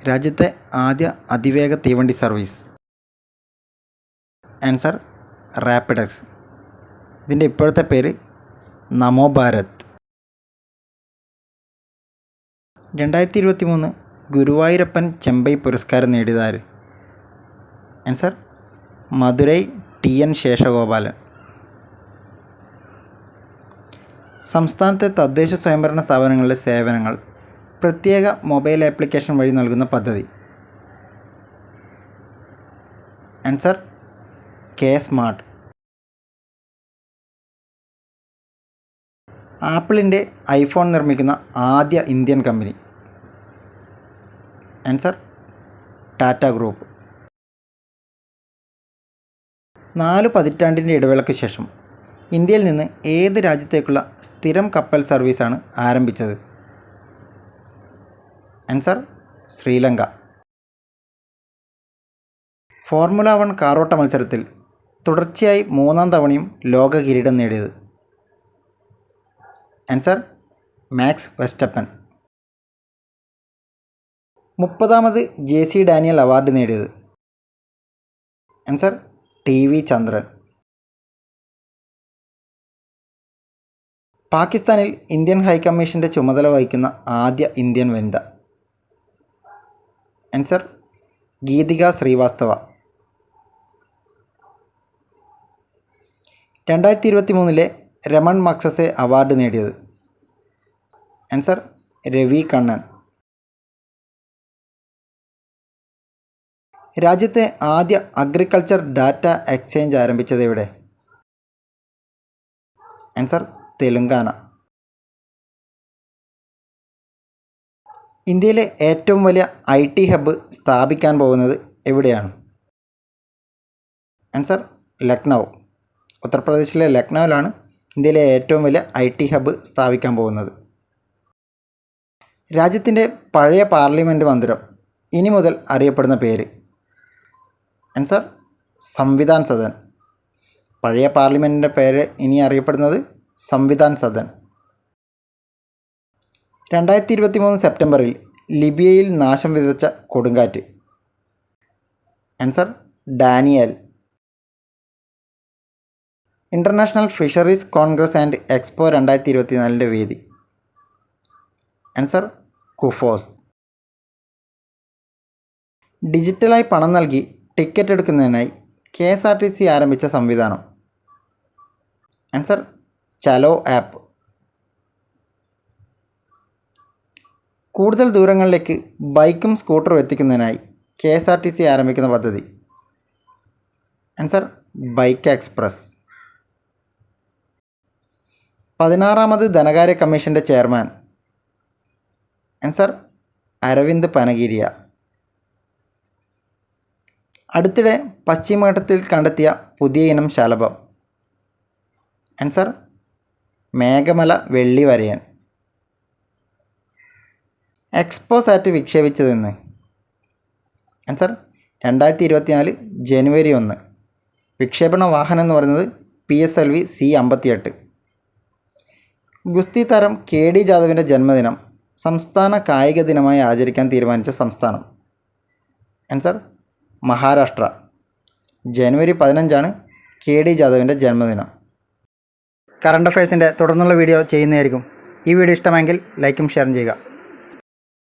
രാജ്യത്തെ ആദ്യ അതിവേഗ തീവണ്ടി സർവീസ്? ആൻസർ റാപ്പിഡെക്സ്. ഇതിൻ്റെ ഇപ്പോഴത്തെ പേര് നമോ ഭാരത്. 2023 ഗുരുവായൂരപ്പൻ ചെമ്പൈ പുരസ്കാരം നേടിയതാര്? Answer Madurai TN Seshagopalan. സംസ്ഥാനത്തെ തദ്ദേശ സ്വയംഭരണ സ്ഥാപനങ്ങളിലെ സേവനങ്ങൾ പ്രത്യേക മൊബൈൽ ആപ്ലിക്കേഷൻ വഴി നൽകുന്ന പദ്ധതി? ആൻസർ K-സ്മാർട്ട്. ആപ്പിളിൻ്റെ ഐഫോൺ നിർമ്മിക്കുന്ന ആദ്യ Indian company? Answer Tata group. 4 പതിറ്റാണ്ടിൻ്റെ ഇടവേളയ്ക്ക് ശേഷം ഇന്ത്യയിൽ നിന്ന് ഏത് രാജ്യത്തേക്കുള്ള സ്ഥിരം കപ്പൽ സർവീസാണ് ആരംഭിച്ചത്? ആൻസർ ശ്രീലങ്ക. ഫോർമുല 1 കാറോട്ട മത്സരത്തിൽ തുടർച്ചയായി 3-ാം തവണയും ലോക കിരീടം നേടിയത്? Answer Max Verstappen. 30-ാമത് JC ഡാനിയൽ അവാർഡ് നേടിയത്? Answer TV Chandran. പാകിസ്ഥാനിൽ ഇന്ത്യൻ ഹൈക്കമ്മീഷൻ്റെ ചുമതല വഹിക്കുന്ന ആദ്യ ഇന്ത്യൻ വനിത? Answer Geethika Srivastava. 2023 Raman Magsaysay award നേടിയത്? ആൻസർ രവി കണ്ണൻ. രാജ്യത്തെ ആദ്യ അഗ്രികൾച്ചർ ഡാറ്റ എക്സ്ചേഞ്ച് ആരംഭിച്ചത് എവിടെ? ആൻസർ തെലുങ്കാന. ഇന്ത്യയിലെ ഏറ്റവും വലിയ IT ഹബ്ബ് സ്ഥാപിക്കാൻ പോകുന്നത് എവിടെയാണ്? ആൻസർ ലക്നൗ. ഉത്തർപ്രദേശിലെ ലക്നൗവിലാണ് ഇന്ത്യയിലെ ഏറ്റവും വലിയ IT ഹബ്ബ് സ്ഥാപിക്കാൻ പോകുന്നത്. രാജ്യത്തിൻ്റെ പഴയ പാർലമെൻറ്റ് മന്ദിരം ഇനി മുതൽ അറിയപ്പെടുന്ന പേര്? ആൻസർ സംവിധാൻ സദൻ. പഴയ പാർലമെൻറ്റിൻ്റെ പേര് ഇനി അറിയപ്പെടുന്നത് സംവിധാൻ സദൻ. 2023 സെപ്റ്റംബറിൽ ലിബിയയിൽ നാശം വിതച്ച കൊടുങ്കാറ്റ്? Answer Daniel. International fisheries Congress and expo 2024 വേദി? ആൻസർ കുഫോസ്. ഡിജിറ്റലായി പണം നൽകി ടിക്കറ്റ് എടുക്കുന്നതിനായി KSRTC ആരംഭിച്ച സംവിധാനം? ആൻസർ ചലോ ആപ്പ്. കൂടുതൽ ദൂരങ്ങളിലേക്ക് ബൈക്കും സ്കൂട്ടറും എത്തിക്കുന്നതിനായി KSRTC ആരംഭിക്കുന്ന പദ്ധതി? Answer bike express. 16-ാമത് ധനകാര്യ കമ്മീഷൻ്റെ ചെയർമാൻ? ആൻസർ അരവിന്ദ് പനഗിരിയ. അടുത്തിടെ പശ്ചിമഘട്ടത്തിൽ കണ്ടെത്തിയ പുതിയ ഇനം ശലഭം? ആൻസർ മേഘമല വെള്ളിവരയൻ. എക്സ്പോസാറ്റ് വിക്ഷേപിച്ചതെന്ന്? ആൻസർ 2024 ജനുവരി 1. വിക്ഷേപണ വാഹനം എന്ന് പറയുന്നത് PSLV C58. ഗുസ്തി താരം KD ജാദവിൻ്റെ ജന്മദിനം സംസ്ഥാന കായിക ദിനമായി ആചരിക്കാൻ തീരുമാനിച്ച സംസ്ഥാനം? ആൻസർ മഹാരാഷ്ട്ര. ജനുവരി 15 KD ജാദവിൻ്റെ ജന്മദിനം. കറണ്ട് അഫയേഴ്സിൻ്റെ തുടർന്നുള്ള വീഡിയോ ചെയ്യുന്നതായിരിക്കും. ഈ വീഡിയോ ഇഷ്ടമെങ്കിൽ ലൈക്കും ഷെയറും ചെയ്യുക.